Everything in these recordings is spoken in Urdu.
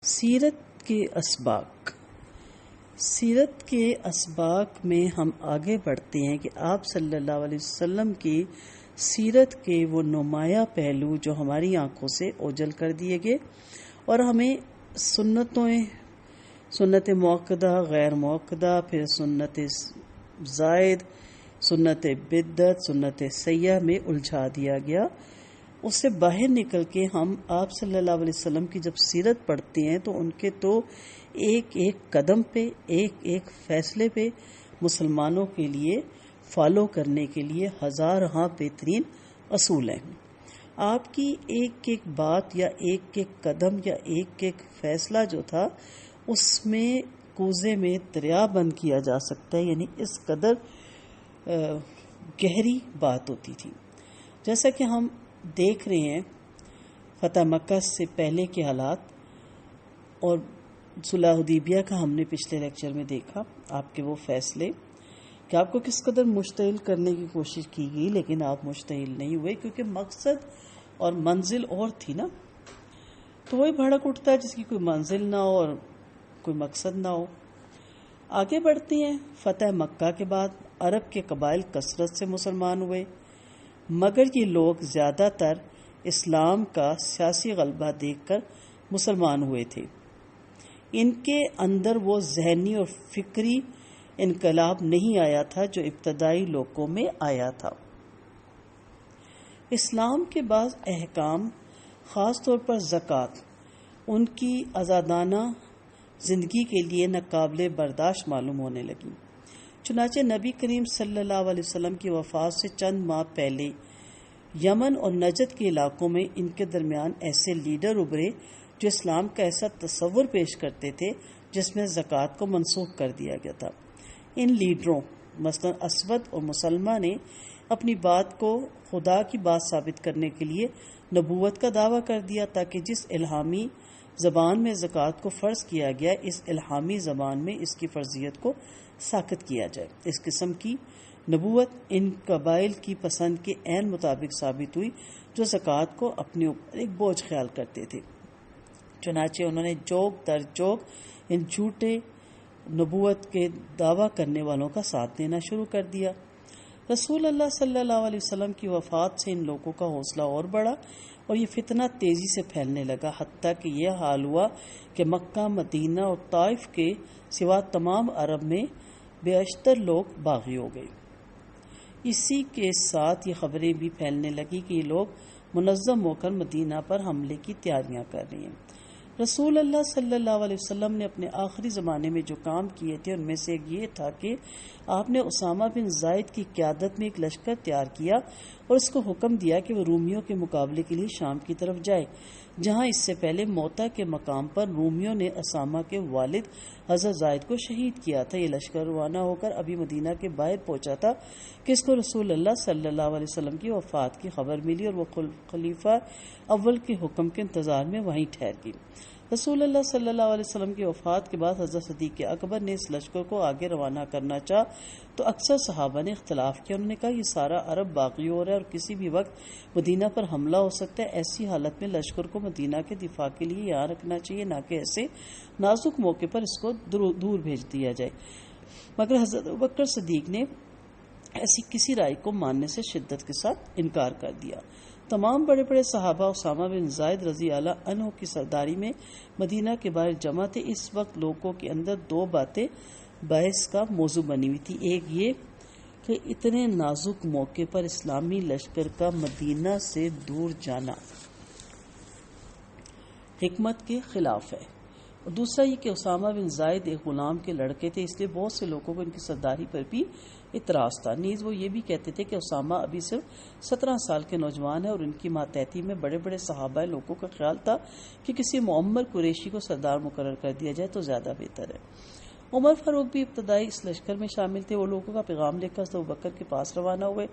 سیرت کے اسباق میں ہم آگے بڑھتے ہیں کہ آپ صلی اللہ علیہ وسلم کی سیرت کے وہ نمایاں پہلو جو ہماری آنکھوں سے اوجھل کر دیے گئے اور ہمیں سنت موقدہ، غیر موقدہ، پھر سنت زائد، سنت بدعت، سنت سیاح میں الجھا دیا گیا۔ اس سے باہر نکل کے ہم آپ صلی اللہ علیہ وسلم کی جب سیرت پڑھتے ہیں تو ان کے تو ایک ایک قدم پہ، ایک ایک فیصلے پہ مسلمانوں کے لیے فالو کرنے کے لیے ہزارہا بہترین اصول ہیں۔ آپ کی ایک ایک بات یا ایک ایک قدم یا ایک ایک فیصلہ جو تھا اس میں کوزے میں دریا بند کیا جا سکتا ہے، یعنی اس قدر گہری بات ہوتی تھی۔ جیسا کہ ہم دیکھ رہے ہیں فتح مکہ سے پہلے کے حالات، اور صلح حدیبیہ کا ہم نے پچھلے لیکچر میں دیکھا، آپ کے وہ فیصلے کہ آپ کو کس قدر مشتعل کرنے کی کوشش کی گئی، لیکن آپ مشتعل نہیں ہوئے کیونکہ مقصد اور منزل اور تھی نا۔ تو وہی بھڑک اٹھتا ہے جس کی کوئی منزل نہ ہو اور کوئی مقصد نہ ہو۔ آگے بڑھتے ہیں۔ فتح مکہ کے بعد عرب کے قبائل کثرت سے مسلمان ہوئے، مگر یہ لوگ زیادہ تر اسلام کا سیاسی غلبہ دیکھ کر مسلمان ہوئے تھے۔ ان کے اندر وہ ذہنی اور فکری انقلاب نہیں آیا تھا جو ابتدائی لوگوں میں آیا تھا۔ اسلام کے بعض احکام، خاص طور پر زکوٰۃ، ان کی آزادانہ زندگی کے لیے ناقابل برداشت معلوم ہونے لگی۔ چنانچہ نبی کریم صلی اللہ علیہ وسلم کی وفات سے چند ماہ پہلے یمن اور نجد کے علاقوں میں ان کے درمیان ایسے لیڈر ابھرے جو اسلام کا ایسا تصور پیش کرتے تھے جس میں زکوٰۃ کو منسوخ کر دیا گیا تھا۔ ان لیڈروں مثلا اسود اور مسلمہ نے اپنی بات کو خدا کی بات ثابت کرنے کے لیے نبوت کا دعویٰ کر دیا تاکہ جس الہامی زبان میں زکوٰۃ کو فرض کیا گیا، اس الہامی زبان میں اس کی فرضیت کو ساقط کیا جائے۔ اس قسم کی نبوت ان قبائل کی پسند کے عین مطابق ثابت ہوئی جو زکوٰۃ کو اپنے اوپر ایک بوجھ خیال کرتے تھے۔ چنانچہ انہوں نے جوگ در جوگ ان جھوٹے نبوت کے دعویٰ کرنے والوں کا ساتھ دینا شروع کر دیا۔ رسول اللہ صلی اللہ علیہ وسلم کی وفات سے ان لوگوں کا حوصلہ اور بڑھا اور یہ فتنہ تیزی سے پھیلنے لگا، حتیٰ کہ یہ حال ہوا کہ مکہ، مدینہ اور طائف کے سوا تمام عرب میں بیشتر لوگ باغی ہو گئے۔ اسی کے ساتھ یہ خبریں بھی پھیلنے لگی کہ یہ لوگ منظم ہو کر مدینہ پر حملے کی تیاریاں کر رہے ہیں۔ رسول اللہ صلی اللہ علیہ وسلم نے اپنے آخری زمانے میں جو کام کیے تھے ان میں سے ایک یہ تھا کہ آپ نے اسامہ بن زید کی قیادت میں ایک لشکر تیار کیا اور اس کو حکم دیا کہ وہ رومیوں کے مقابلے کے لیے شام کی طرف جائے، جہاں اس سے پہلے موتا کے مقام پر رومیوں نے اسامہ کے والد حضرت زید کو شہید کیا تھا۔ یہ لشکر روانہ ہو کر ابھی مدینہ کے باہر پہنچا تھا کہ اس کو رسول اللہ صلی اللہ علیہ وسلم کی وفات کی خبر ملی اور وہ خلیفہ اول کے حکم کے انتظار میں وہیں ٹھہر گئی۔ رسول اللہ صلی اللہ علیہ وسلم کی وفات کے بعد حضرت صدیق اکبر نے اس لشکر کو آگے روانہ کرنا چاہا تو اکثر صحابہ نے اختلاف کیا۔ انہوں نے کہا یہ سارا عرب باغی ہو رہا ہے اور کسی بھی وقت مدینہ پر حملہ ہو سکتا ہے، ایسی حالت میں لشکر کو مدینہ کے دفاع کے لیے یہاں رکھنا چاہیے، نہ کہ ایسے نازک موقع پر اس کو دور بھیج دیا جائے۔ مگر حضرت ابوبکر صدیق نے ایسی کسی رائے کو ماننے سے شدت کے ساتھ انکار کر دیا۔ تمام بڑے بڑے صحابہ اسامہ بن زید رضی اللہ عنہ کی سرداری میں مدینہ کے باہر جمع تھے۔ اس وقت لوگوں کے اندر دو باتیں بحث کا موضوع بنی ہوئی تھی۔ ایک یہ کہ اتنے نازک موقع پر اسلامی لشکر کا مدینہ سے دور جانا حکمت کے خلاف ہے، اور دوسرا یہ کہ اسامہ بن زید ایک غلام کے لڑکے تھے، اس لیے بہت سے لوگوں کو ان کی سرداری پر بھی اعتراض تھا۔ نیز وہ یہ بھی کہتے تھے کہ اسامہ ابھی صرف 17 سال کے نوجوان ہیں اور ان کی ماتحتی میں بڑے بڑے صحابہ، لوگوں کا خیال تھا کہ کسی معمر قریشی کو سردار مقرر کر دیا جائے تو زیادہ بہتر ہے۔ عمر فاروق بھی ابتدائی اس لشکر میں شامل تھے۔ وہ لوگوں کا پیغام لے کر حضرت ابوبکر کے پاس روانہ ہوئے۔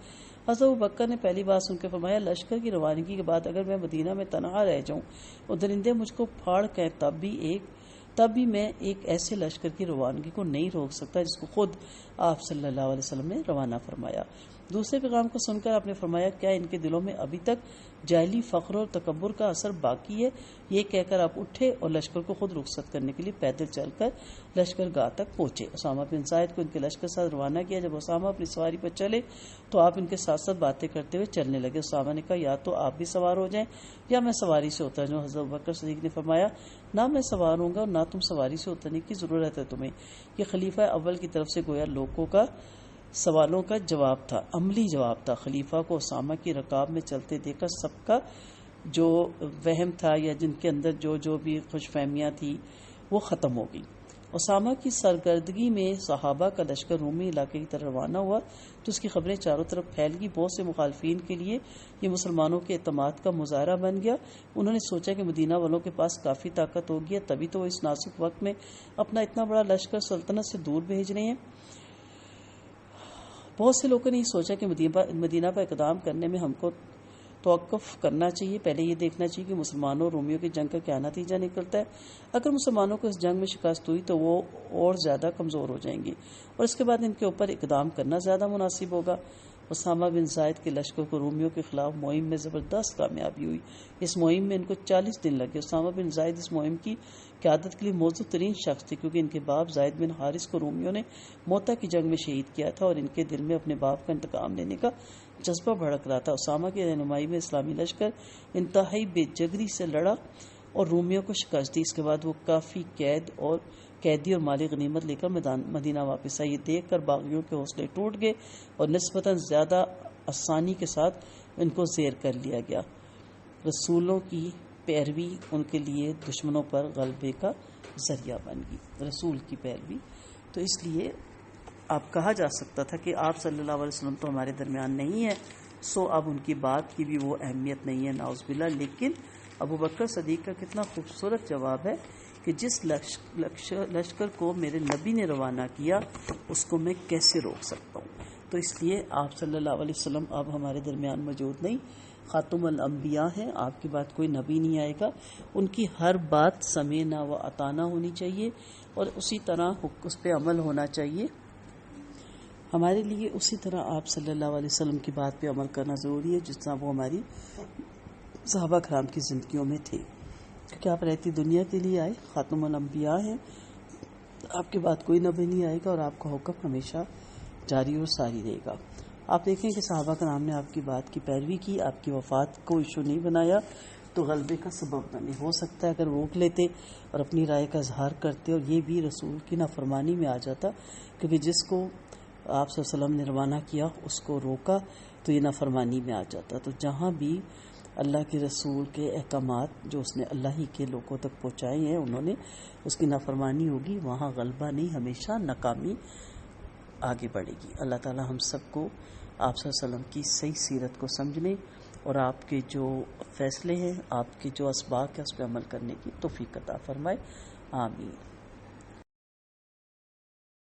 حضرت ابوبکر نے پہلی بات سن کے فرمایا، لشکر کی روانگی کے بعد اگر میں مدینہ میں تنہا رہ جاؤں اور درندے مجھ کو پھاڑ کر تب بھی میں ایک ایسے لشکر کی روانگی کو نہیں روک سکتا جس کو خود آپ صلی اللہ علیہ وسلم نے روانہ فرمایا۔ دوسرے پیغام کو سن کر آپ نے فرمایا کیا ان کے دلوں میں ابھی تک جاہلی فخر اور تکبر کا اثر باقی ہے؟ یہ کہہ کر آپ اٹھے اور لشکر کو خود رخصت کرنے کے لیے پیدل چل کر لشکر گاہ تک پہنچے۔ اسامہ بن زید کو ان کے لشکر ساتھ روانہ کیا۔ جب اسامہ اپنی سواری پر چلے تو آپ ان کے ساتھ ساتھ باتیں کرتے ہوئے چلنے لگے۔ اسامہ نے کہا یا تو آپ بھی سوار ہو جائیں یا میں سواری سے اتر جاؤں۔ حضرت ابوبکر صدیق نے فرمایا نہ میں سوار ہوں گا اور نہ تم سواری سے اترنے کی ضرورت ہے تمہیں۔ یہ خلیفہ اول کی طرف سے گویا لوگوں کا سوالوں کا جواب تھا، عملی جواب تھا۔ خلیفہ کو اسامہ کی رکاب میں چلتے دیکھ کر سب کا جو وہم تھا یا جن کے اندر جو بھی خوش فہمیاں تھی وہ ختم ہو گئی۔ اسامہ کی سرگردگی میں صحابہ کا لشکر رومی علاقے کی طرف روانہ ہوا تو اس کی خبریں چاروں طرف پھیل گئی۔ بہت سے مخالفین کے لیے یہ مسلمانوں کے اعتماد کا مظاہرہ بن گیا۔ انہوں نے سوچا کہ مدینہ والوں کے پاس کافی طاقت ہوگی، تبھی تو وہ اس نازک وقت میں اپنا اتنا بڑا لشکر سلطنت سے دور بھیج رہے ہیں۔ بہت سے لوگوں نے یہ سوچا کہ مدینہ پر اقدام کرنے میں ہم کو توقف کرنا چاہیے، پہلے یہ دیکھنا چاہیے کہ مسلمانوں اور رومیوں کی جنگ کا کیا نتیجہ نکلتا ہے۔ اگر مسلمانوں کو اس جنگ میں شکست ہوئی تو وہ اور زیادہ کمزور ہو جائیں گے اور اس کے بعد ان کے اوپر اقدام کرنا زیادہ مناسب ہوگا۔ اسامہ بن زید کے لشکر کو رومیوں کے خلاف مہم میں زبردست کامیابی ہوئی۔ اس مہم میں ان کو 40 دن لگے۔ اسامہ بن زید اس مہم کی قیادت کے لیے موزوں ترین شخص تھے کیونکہ ان کے باپ زید بن حارث کو رومیوں نے موتا کی جنگ میں شہید کیا تھا اور ان کے دل میں اپنے باپ کا انتقام لینے کا جذبہ بھڑک رہا تھا۔ اسامہ کی رہنمائی میں اسلامی لشکر انتہائی بے جگری سے لڑا اور رومیوں کو شکست دی۔ اس کے بعد وہ کافی قیدی اور مالی غنیمت لے کر مدینہ واپس آئی۔ یہ دیکھ کر باغیوں کے حوصلے ٹوٹ گئے اور نسبتاً زیادہ آسانی کے ساتھ ان کو زیر کر لیا گیا۔ رسولوں کی پیروی ان کے لیے دشمنوں پر غلبے کا ذریعہ بن گئی۔ رسول کی پیروی، تو اس لیے اب کہا جا سکتا تھا کہ آپ صلی اللہ علیہ وسلم تو ہمارے درمیان نہیں ہے، سو اب ان کی بات کی بھی وہ اہمیت نہیں ہے، نعوذ باللہ۔ لیکن ابوبکر صدیق کا کتنا خوبصورت جواب ہے کہ جس لشکر کو میرے نبی نے روانہ کیا اس کو میں کیسے روک سکتا ہوں۔ تو اس لیے آپ صلی اللہ علیہ وسلم اب ہمارے درمیان موجود نہیں، خاتم الانبیاء ہیں، آپ کی بات کوئی نبی نہیں آئے گا۔ ان کی ہر بات سمعنا و اطعنا ہونی چاہیے اور اسی طرح اس پہ عمل ہونا چاہیے۔ ہمارے لیے اسی طرح آپ صلی اللہ علیہ وسلم کی بات پہ عمل کرنا ضروری ہے جس طرح وہ ہماری صحابہ کرام کی زندگیوں میں تھے، کیونکہ آپ رہتی دنیا کے لیے آئے، خاتم الانبیاء ہیں، آپ کی بات کوئی نبی نہیں آئے گا اور آپ کا حکم ہمیشہ جاری اور ساری رہے گا۔ آپ دیکھیں کہ صحابہ کرام نے آپ کی بات کی پیروی کی، آپ کی وفات کو ایشو نہیں بنایا تو غلبے کا سبب بنے۔ ہو سکتا ہے اگر روک لیتے اور اپنی رائے کا اظہار کرتے اور یہ بھی رسول کی نافرمانی میں آ جاتا، کیونکہ جس کو آپ صلی اللہ علیہ وسلم نے روانہ کیا اس کو روکا تو یہ نافرمانی میں آ جاتا۔ تو جہاں بھی اللہ کے رسول کے احکامات جو اس نے اللہ ہی کے لوگوں تک پہنچائے ہیں انہوں نے اس کی نافرمانی ہوگی، وہاں غلبہ نہیں، ہمیشہ ناکامی آگے بڑھے گی۔ اللہ تعالی ہم سب کو آپ صلی اللہ علیہ وسلم کی صحیح سیرت کو سمجھنے اور آپ کے جو فیصلے ہیں، آپ کے جو اسباق ہیں اس پہ عمل کرنے کی توفیق عطا فرمائے، آمین۔